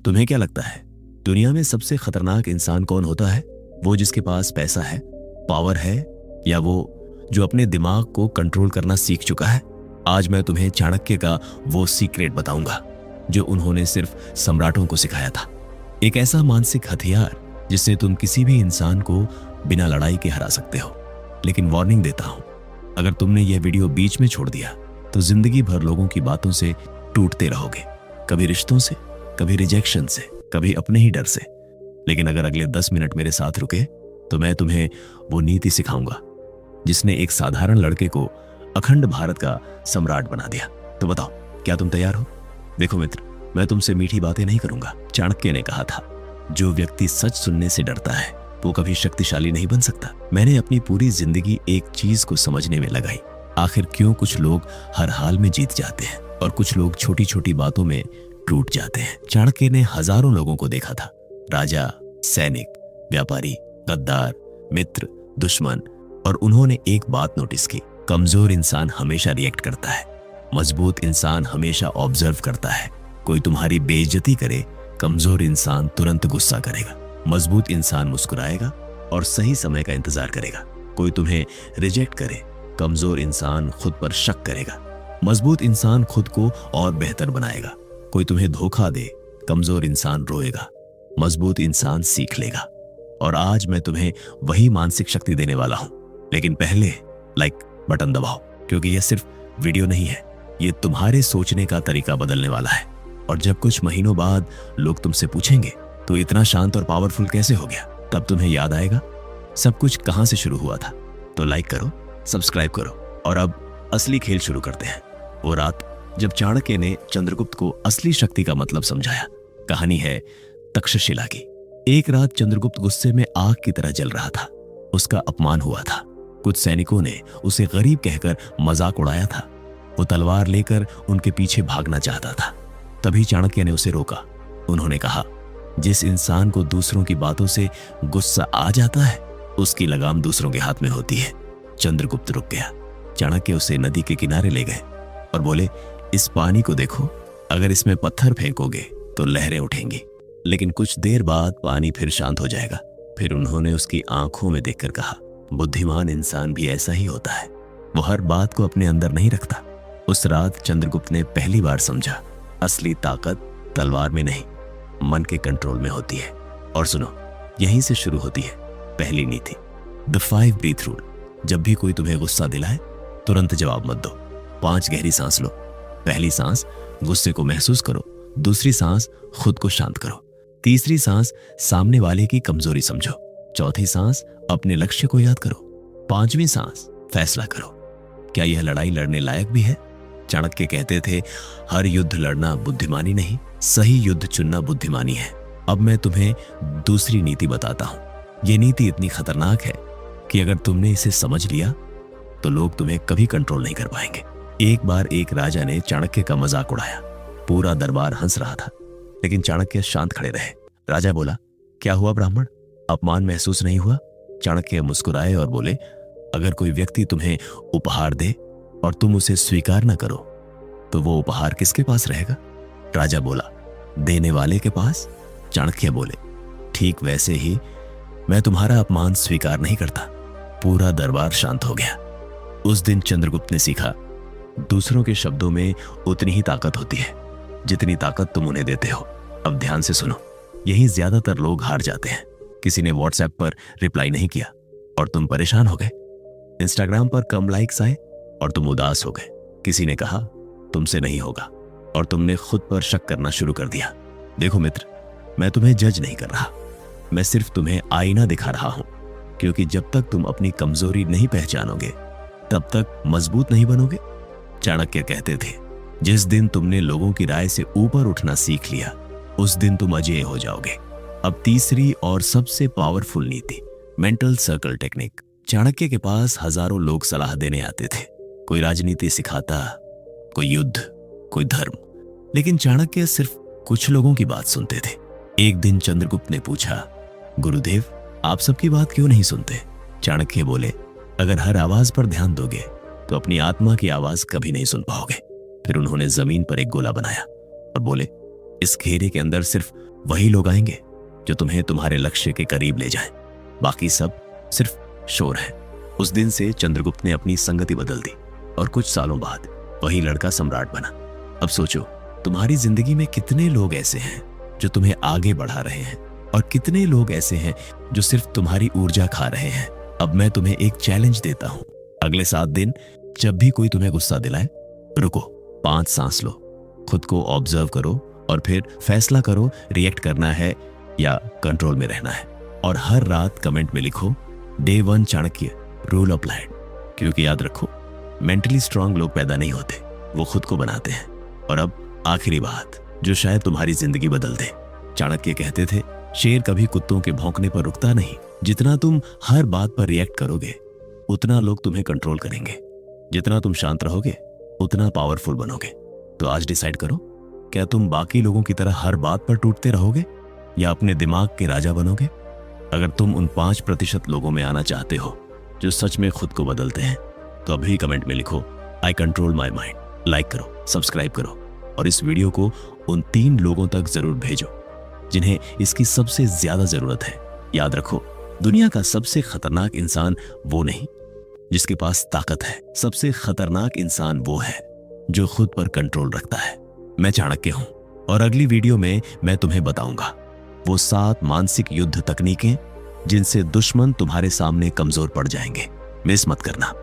तुम्हें क्या लगता है दुनिया में सबसे खतरनाक इंसान कौन होता है? वो जिसके पास पैसा है, पावर है, या वो जो अपने दिमाग को कंट्रोल करना सीख चुका है? आज मैं तुम्हें चाणक्य का वो सीक्रेट बताऊंगा जो उन्होंने सिर्फ सम्राटों को सिखाया था। एक ऐसा मानसिक हथियार जिससे तुम किसी भी इंसान को बिना लड़ाई के हरा सकते हो। लेकिन वार्निंग देता हूं, अगर तुमने यह वीडियो बीच में छोड़ दिया तो जिंदगी भर लोगों की बातों से टूटते रहोगे, कभी रिश्तों से, कभी रिजेक्शन से, कभी अपने ही डर से। लेकिन अगर अगले 10 मिनट मेरे साथ रुके तो मैं तुम्हें वो नीति सिखाऊंगा जिसने एक साधारण लड़के को अखंड भारत का सम्राट बना दिया। तो बताओ, क्या तुम तैयार हो? देखो मित्र, मैं तुमसे मीठी बातें नहीं करूंगा। चाणक्य ने कहा था, जो व्यक्ति सच सुनने से डरता है वो कभी शक्तिशाली नहीं बन सकता। मैंने अपनी पूरी जिंदगी एक चीज को समझने में लगाई, आखिर क्यों कुछ लोग हर हाल में जीत जाते हैं और कुछ लोग छोटी छोटी बातों में टूट जाते हैं। चाणक्य ने हजारों लोगों को देखा था, राजा, सैनिक, व्यापारी, गद्दार, मित्र, दुश्मन, और उन्होंने एक बात नोटिस की, कमजोर इंसान हमेशा रिएक्ट करता है, मजबूत इंसान हमेशा ऑब्जर्व करता है। कोई तुम्हारी बेइज्जती करे, कमजोर इंसान तुरंत गुस्सा करेगा। मजबूत इंसान मुस्कुराएगा और सही समय का इंतजार करेगा। कोई तुम्हें रिजेक्ट करे, कमजोर इंसान खुद पर शक करेगा। मजबूत इंसान खुद को और बेहतर बनाएगा। कोई तुम्हें धोखा दे, कमजोर इंसान रोएगा, मजबूत इंसान सीख लेगा। और आज मैं तुम्हें वही मानसिक शक्ति देने वाला हूं। लेकिन पहले लाइक बटन दबाओ, क्योंकि यह सिर्फ वीडियो नहीं है, ये तुम्हारे सोचने का तरीका बदलने वाला है। और जब कुछ महीनों बाद लोग तुमसे पूछेंगे तो इतना शांत और पावरफुल कैसे हो गया, तब तुम्हें याद आएगा सब कुछ कहां से शुरू हुआ था। तो लाइक करो, सब्सक्राइब करो, और अब असली खेल शुरू करते हैं। वो रात जब चाणक्य ने चंद्रगुप्त को असली शक्ति का मतलब समझाया। कहानी है तक्षशिला की। एक रात चंद्रगुप्त गुस्से में आग की तरह जल रहा था। उसका अपमान हुआ था। कुछ सैनिकों ने उसे गरीब कहकर मजाक उड़ाया था। वो तलवार लेकर उनके पीछे भागना चाहता था। तभी चाणक्य ने उसे रोका। उन्होंने कहा, जिस इंसान को दूसरों की बातों से गुस्सा आ जाता है उसकी लगाम दूसरों के हाथ में होती है। चंद्रगुप्त रुक गया। चाणक्य उसे नदी के किनारे ले गए और बोले, इस पानी को देखो, अगर इसमें पत्थर फेंकोगे तो लहरें उठेंगी, लेकिन कुछ देर बाद पानी फिर शांत हो जाएगा। फिर उन्होंने उसकी आंखों में देखकर कहा, बुद्धिमान इंसान भी ऐसा ही होता है, वो हर बात को अपने अंदर नहीं रखता। उस रात चंद्रगुप्त ने पहली बार समझा, असली ताकत तलवार में नहीं, मन के कंट्रोल में होती है। और सुनो, यहीं से शुरू होती है पहली नीति, द 5 ब्रीथ रूल। जब भी कोई तुम्हें गुस्सा दिलाए तुरंत जवाब मत दो। 5 गहरी सांस लो। पहली सांस गुस्से को महसूस करो, दूसरी सांस खुद को शांत करो, तीसरी सांस सामने वाले की कमजोरी समझो, चौथी सांस अपने लक्ष्य को याद करो, 5वीं सांस फैसला करो, क्या यह लड़ाई लड़ने लायक भी है। चाणक्य कहते थे, हर युद्ध लड़ना बुद्धिमानी नहीं, सही युद्ध चुनना बुद्धिमानी है। अब मैं तुम्हें दूसरी नीति बताता हूं। यह नीति इतनी खतरनाक है कि अगर तुमने इसे समझ लिया तो लोग तुम्हें कभी कंट्रोल नहीं कर पाएंगे। एक बार एक राजा ने चाणक्य का मजाक उड़ाया। पूरा दरबार हंस रहा था, लेकिन चाणक्य शांत खड़े रहे। राजा बोला, क्या हुआ ब्राह्मण, अपमान महसूस नहीं हुआ? चाणक्य मुस्कुराए और बोले, अगर कोई व्यक्ति तुम्हें उपहार दे और तुम उसे स्वीकार न करो तो वो उपहार किसके पास रहेगा? राजा बोला, देने वाले के पास। चाणक्य बोले, ठीक वैसे ही मैं तुम्हारा अपमान स्वीकार नहीं करता। पूरा दरबार शांत हो गया। उस दिन चंद्रगुप्त ने सीखा, दूसरों के शब्दों में उतनी ही ताकत होती है जितनी ताकत तुम उन्हें देते हो। अब ध्यान से सुनो, यही ज्यादातर लोग हार जाते हैं। किसी ने व्हाट्सएप पर रिप्लाई नहीं किया और तुम परेशान हो गए। इंस्टाग्राम पर कम लाइक्स आए और तुम उदास हो गए। किसी ने कहा तुमसे नहीं होगा और तुमने खुद पर शक करना शुरू कर दिया। देखो मित्र, मैं तुम्हें जज नहीं कर रहा, मैं सिर्फ तुम्हें आईना दिखा रहा हूं, क्योंकि जब तक तुम अपनी कमजोरी नहीं पहचानोगे तब तक मजबूत नहीं बनोगे। चाणक्य कहते थे, जिस दिन तुमने लोगों की राय से ऊपर उठना सीख लिया उस दिन तुम अजेय हो जाओगे। अब तीसरी और सबसे पावरफुल नीति, मेंटल सर्कल टेक्निक। चाणक्य के पास हजारों लोग सलाह देने आते थे। कोई राजनीति सिखाता, कोई युद्ध, कोई धर्म, लेकिन चाणक्य सिर्फ कुछ लोगों की बात सुनते थे। एक दिन चंद्रगुप्त ने पूछा, गुरुदेव आप सबकी बात क्यों नहीं सुनते? चाणक्य बोले, अगर हर आवाज पर ध्यान दोगे तो अपनी आत्मा की आवाज कभी नहीं सुन पाओगे। फिर उन्होंने जमीन पर एक गोला बनाया और बोले, इस घेरे के अंदर सिर्फ वही लोग आएंगे जो तुम्हें तुम्हारे लक्ष्य के करीब ले जाएं। बाकी सब सिर्फ शोर है। उस दिन से चंद्रगुप्त ने अपनी संगति बदल दी और कुछ सालों बाद वही लड़का सम्राट बना। अब सोचो, तुम्हारी जिंदगी में कितने लोग ऐसे हैं जो तुम्हें आगे बढ़ा रहे हैं और कितने लोग ऐसे हैं जो सिर्फ तुम्हारी ऊर्जा खा रहे हैं। अब मैं तुम्हें एक चैलेंज देता हूं। अगले 7 दिन जब भी कोई तुम्हें गुस्सा दिलाए, रुको, 5 सांस लो, खुद को ऑब्जर्व करो और फिर फैसला करो रिएक्ट करना है या कंट्रोल में रहना है। और हर रात कमेंट में लिखो डे 1 चाणक्य रूल अप्लाइड। क्योंकि याद रखो, मेंटली स्ट्रांग लोग पैदा नहीं होते, वो खुद को बनाते हैं। और अब आखिरी बात जो शायद तुम्हारी जिंदगी बदल दे। चाणक्य कहते थे, शेर कभी कुत्तों के भौंकने पर रुकता नहीं। जितना तुम हर बात पर रिएक्ट करोगे उतना लोग तुम्हें कंट्रोल करेंगे। जितना तुम शांत रहोगे उतना पावरफुल बनोगे। तो आज डिसाइड करो, क्या तुम बाकी लोगों की तरह हर बात पर टूटते रहोगे या अपने दिमाग के राजा बनोगे? अगर तुम उन 5% लोगों में आना चाहते हो जो सच में खुद को बदलते हैं, तो अभी कमेंट में लिखो आई कंट्रोल माई माइंड। लाइक करो, सब्सक्राइब करो और इस वीडियो को उन 3 लोगों तक जरूर भेजो जिन्हें इसकी सबसे ज्यादा जरूरत है। याद रखो, दुनिया का सबसे खतरनाक इंसान वो नहीं जिसके पास ताकत है, सबसे खतरनाक इंसान वो है जो खुद पर कंट्रोल रखता है। मैं चाणक्य हूं और अगली वीडियो में मैं तुम्हें बताऊंगा वो 7 मानसिक युद्ध तकनीकें जिनसे दुश्मन तुम्हारे सामने कमजोर पड़ जाएंगे। मिस मत करना।